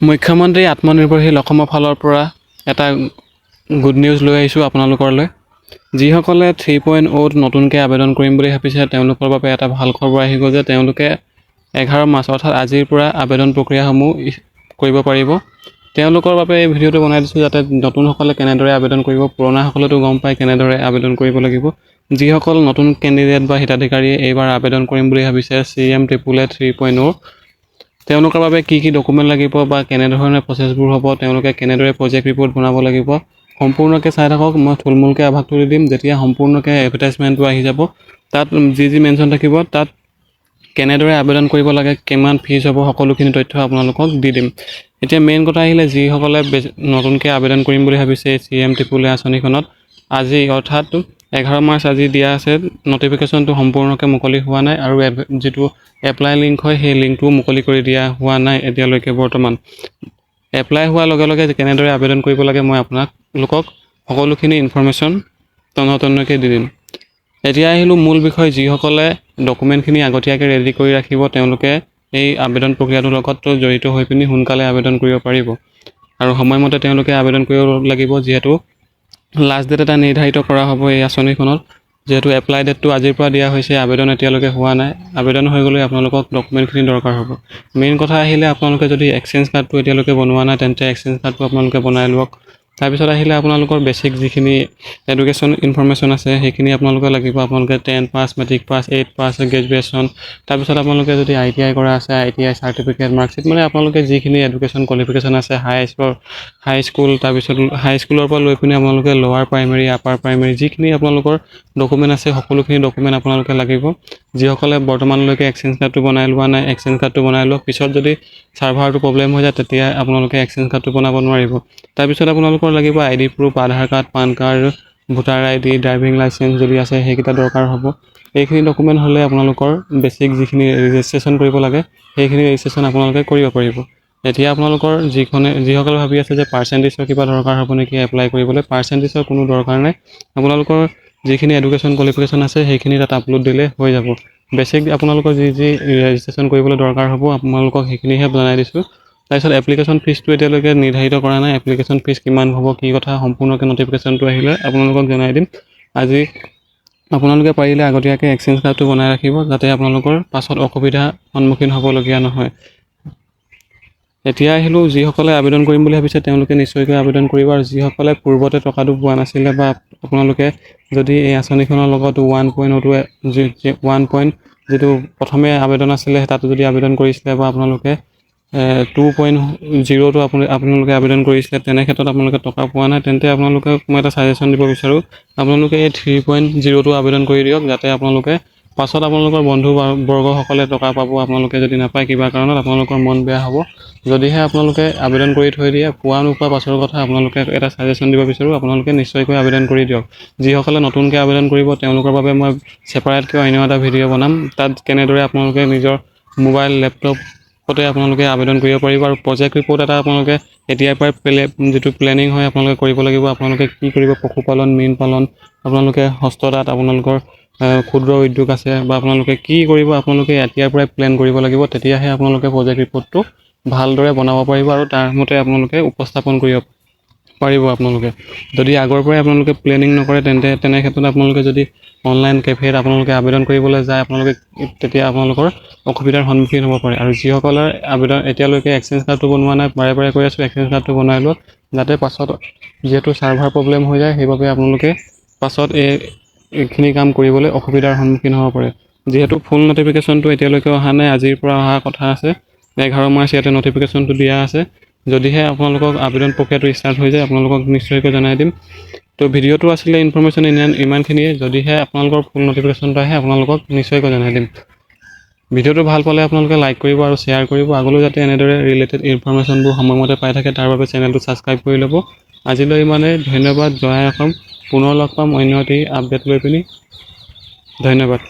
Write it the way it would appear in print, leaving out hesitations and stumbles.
মুখ্যমন্ত্ৰী আত্মনিৰ্ভৰশীল অসমৰ ফালৰ পৰা এটা গুড নিউজ লৈ আহিছোঁ আপোনালোকলৈ। যিসকলে 3.0 নতুনকৈ আবেদন কৰিম বুলি ভাবিছে তেওঁলোকৰ বাবে এটা ভাল খবৰ আহিব যে তেওঁলোকে 11 মাৰ্চ অৰ্থাৎ আজিৰ পৰা আবেদন প্ৰক্ৰিয়াসমূহ কৰিব পাৰিব। তেওঁলোকৰ বাবে এই ভিডিঅ'টো বনাই দিছোঁ যাতে নতুনসকলে কেনেদৰে আবেদন কৰিব, পুৰণাসকলেতো গম পায় কেনেদৰে আবেদন কৰিব লাগিব। যিসকল নতুন কেণ্ডিডেট বা হিতাধিকাৰীয়ে এইবাৰ আবেদন কৰিম বুলি ভাবিছে CMAAA 3.0, তেওঁলোকৰ বাবে কি কি ডকুমেণ্ট লাগিব বা কেনেধৰণে প্ৰচেছবোৰ হ'ব, তেওঁলোকে কেনেদৰে প্ৰজেক্ট ৰিপৰ্ট বনাব লাগিব, সম্পূৰ্ণকৈ চাই থাকক। মই থুলমূলকৈ আভাসটো দি দিম। যেতিয়া সম্পূৰ্ণকৈ এডভাৰটাইজমেণ্টটো আহি যাব তাত যি মেনশ্যন থাকিব, তাত কেনেদৰে আবেদন কৰিব লাগে, কিমান ফিজ হ'ব, সকলোখিনি তথ্য আপোনালোকক দি দিম। এতিয়া মেইন কথা আহিলে, যিসকলে নতুনকৈ আবেদন কৰিম বুলি ভাবিছে CMAAA আঁচনিখনত, আজি অৰ্থাৎ 11 মাৰ্চ আজি দিয়া আছে। নটিফিকেশ্যনটো সম্পূৰ্ণকৈ মুকলি হোৱা নাই আৰু যিটো এপ্লাই লিংক হয় সেই লিংকটোও মুকলি কৰি দিয়া হোৱা নাই এতিয়ালৈকে বৰ্তমান। এপ্লাই হোৱাৰ লগে লগে কেনেদৰে আবেদন কৰিব লাগে মই আপোনালোকক সকলোখিনি ইনফৰমেশ্যন তন্নতন্নকৈ দি দিম। এতিয়া আহিলোঁ মূল বিষয়। যিসকলে ডকুমেণ্টখিনি আগতীয়াকৈ ৰেডি কৰি ৰাখিব তেওঁলোকে এই আবেদন প্ৰক্ৰিয়াটোৰ লগত জড়িত হৈ পিনি সোনকালে আবেদন কৰিব পাৰিব আৰু সময়মতে তেওঁলোকে আবেদন কৰিব লাগিব। যিহেতু লাষ্ট ডেট এটা নিৰ্ধাৰিত কৰা হ'ব এই আঁচনিখনত। যিহেতু এপ্লাই ডেটটো আজিৰ পৰা দিয়া হৈছে, আবেদন এতিয়ালৈকে হোৱা নাই। আবেদন হৈ গ'লে আপোনালোকক ডকুমেণ্টখিনি দৰকাৰ হ'ব। মেইন কথা আহিলে, আপোনালোকে যদি এক্সচেঞ্জ কাৰ্ডটো এতিয়ালৈকে বনোৱা নাই তেন্তে এক্সচেঞ্জ কাৰ্ডটো আপোনালোকে বনাই লওক। তাৰপিছত আহিলে আপোনালোকৰ বেছিক যিখিনি এডুকেশ্যন ইনফৰমেশ্যন আছে সেইখিনি আপোনালোকে লাগিব। আপোনালোকে 10 পাছ, মেট্ৰিক পাছ, 8 পাছ, গ্ৰেজুৱেশ্যন, তাৰপিছত আপোনালোকে যদি ITI কৰা আছে ITI চাৰ্টিফিকেট, মাৰ্কশ্বিট, মানে আপোনালোকে যিখিনি এডুকেশ্যন কোৱালিফিকেশ্যন আছে হাই স্কুল, তাৰপিছত হাই স্কুলৰ পৰা লৈ পিনি আপোনালোকে লোৱাৰ প্ৰাইমেৰী, আপাৰ প্ৰাইমেৰী, যিখিনি আপোনালোকৰ ডকুমেণ্ট আছে সকলোখিনি ডকুমেণ্ট আপোনালোকে লাগিব। যিসকলে বৰ্তমানলৈকে এক্সচেঞ্জ কাৰ্ডটো বনাই লোৱা নাই, এক্সচেঞ্জ কাৰ্ডটো বনাই লওক। পিছত যদি ছাৰ্ভাৰটো প্ৰব্লেম হৈ যায় তেতিয়া আপোনালোকে এক্সচেঞ্জ কাৰ্ডটো বনাব নোৱাৰিব। তাৰপিছত আপোনালোকৰ লাগিব ID proof, Aadhaar card, PAN card, voter ID, driving licence যদি আছে সেইকেইটা দৰকাৰ হ'ব। এইখিনি ডকুমেণ্ট হ'লে আপোনালোকৰ বেছিক যিখিনি ৰেজিষ্ট্ৰেশ্যন কৰিব লাগে সেইখিনি ৰেজিষ্ট্ৰেশ্যন আপোনালোকে কৰিব পাৰিব। এতিয়া আপোনালোকৰ যিসকলে ভাবি আছে যে পাৰ্চেণ্টেজৰ কিবা দৰকাৰ হ'ব নেকি এপ্লাই কৰিবলৈ, পাৰ্চেণ্টেজৰ কোনো দৰকাৰ নাই। আপোনালোকৰ যিখিনি এডুকেশ্যন কোৱালিফিকেশ্যন আছে সেইখিনি তাত আপলোড দিলে হৈ যাব। বেছিক আপোনালোকৰ যি ৰেজিষ্ট্ৰেশ্যন কৰিবলৈ দৰকাৰ হ'ব আপোনালোকক সেইখিনিহে জনাই দিছোঁ। তাৰপিছত এপ্লিকেশ্যন ফিজটো এতিয়ালৈকে নিৰ্ধাৰিত কৰা নাই। এপ্লিকেশ্যন ফিজ কিমান হ'ব, কি কথা, সম্পূৰ্ণকৈ নটিফিকেশ্যনটো আহিলে আপোনালোকক জনাই দিম। আজি আপোনালোকে পাৰিলে আগতীয়াকৈ এক্সচেঞ্জ কাৰ্ডটো বনাই ৰাখিব যাতে আপোনালোকৰ পাছত অসুবিধাৰ সন্মুখীন হ'বলগীয়া নহয়। এতিয়া আহিলোঁ, যিসকলে আবেদন কৰিম বুলি ভাবিছে তেওঁলোকে নিশ্চয়কৈ আবেদন কৰিব। আৰু যিসকলে পূৰ্বতে টকাটো পোৱা নাছিলে বা আপোনালোকে যদি এই আঁচনিখনৰ লগত 1.0 যিটো প্ৰথমে আবেদন আছিলে তাতো যদি আবেদন কৰিছিলে বা আপোনালোকে 2.0টো আপোনালোকে আবেদন কৰিছিলে, তেনে ক্ষেত্ৰত আপোনালোকে টকা পোৱা নাই, তেন্তে আপোনালোকক মই এটা ছাজেশ্যন দিব বিচাৰোঁ। আপোনালোকে এই 3.0টো আবেদন কৰি দিয়ক যাতে আপোনালোকে পাছত আপোনালোকৰ বন্ধুবৰ্গসকলে টকা পাব। আপোনালোকে যদি নাপায় কিবা কাৰণত আপোনালোকৰ মন বেয়া হ'ব। যদিহে আপোনালোকে আবেদন কৰি থৈ দিয়ে, পোৱা নোপোৱা পাছৰ কথা, আপোনালোকে এটা ছাজেশ্যন দিব বিচাৰোঁ, আপোনালোকে নিশ্চয়কৈ আবেদন কৰি দিয়ক। যিসকলে নতুনকৈ আবেদন কৰিব তেওঁলোকৰ বাবে মই ছেপাৰেটকৈ অন্য এটা ভিডিঅ' বনাম। তাত কেনেদৰে আপোনালোকে নিজৰ মোবাইল, লেপটপতে আপোনালোকে আবেদন কৰিব পাৰিব। আৰু প্ৰজেক্ট ৰিপৰ্ট এটা আপোনালোকে এতিয়াৰ পৰাই যিটো প্লেনিং হয় আপোনালোকে কৰিব লাগিব। আপোনালোকে কি কৰিব, পশুপালন, মীন পালন, আপোনালোকে হস্ততাঁত, আপোনালোকৰ ক্ষুদ্ৰ উদ্যোগ আছে বা আপোনালোকে কি কৰিব, আপোনালোকে এতিয়াৰ পৰাই প্লেন কৰিব লাগিব। তেতিয়াহে আপোনালোকে প্ৰজেক্ট ৰিপৰ্টটো ভালদৰে বনাব পাৰিব আৰু তাৰ মতে আপোনালোকে উপস্থাপন কৰিব পাৰিব। আপোনালোকে যদি আগৰ পৰাই আপোনালোকে প্লেনিং নকৰে তেনে ক্ষেত্ৰত আপোনালোকে যদি অনলাইন কেফেত আপোনালোকে আবেদন কৰিবলৈ যায় তেতিয়া আপোনালোকৰ অসুবিধাৰ সন্মুখীন হ'ব পাৰে। আৰু যিসকলৰ আবেদন এতিয়ালৈকে এক্সচেঞ্জ কাৰ্ডটো বনোৱা নাই, বাৰে বাৰে কৈ আছোঁ এক্সচেঞ্জ কাৰ্ডটো বনাই লওক যাতে পাছত যিহেতু ছাৰ্ভাৰ প্ৰব্লেম হৈ যায় সেইবাবে আপোনালোকে পাছত এইখিনি কাম কৰিবলৈ অসুবিধাৰ সন্মুখীন হ'ব পাৰে। যিহেতু ফুল নটিফিকেশ্যনটো এতিয়ালৈকে অহা নাই, আজিৰ পৰা অহা কথা আছে। 11 মাৰ্চ ইয়াতে নটিফিকেশ্যনটো দিয়া আছে। যদিহে আপোনালোকক আবেদন প্ৰক্ৰিয়াটো ষ্টাৰ্ট হৈ যায় আপোনালোকক নিশ্চয়কৈ জনাই দিম। তো ভিডিঅ'টো আছিলে ইনফৰমেশ্যন ইমানখিনিয়ে। যদিহে আপোনালোকৰ ফুল নটিফিকেশ্যনটো আহে আপোনালোকক নিশ্চয়কৈ জনাই দিম। ভিডিঅ'টো ভাল পালে আপোনালোকে লাইক কৰিব আৰু শ্বেয়াৰ কৰিব। আগলৈ যাতে এনেদৰে ৰিলেটেড ইনফৰমেশ্যনবোৰ সময়মতে পাই থাকে তাৰ বাবে চেনেলটো ছাবস্ক্ৰাইব কৰি ল'ব। আজিলৈ ইমানেই। ধন্যবাদ। জয় অসম। পুনৰ লগ পাম অন্য এটি আপডেট লৈ পিনি। ধন্যবাদ।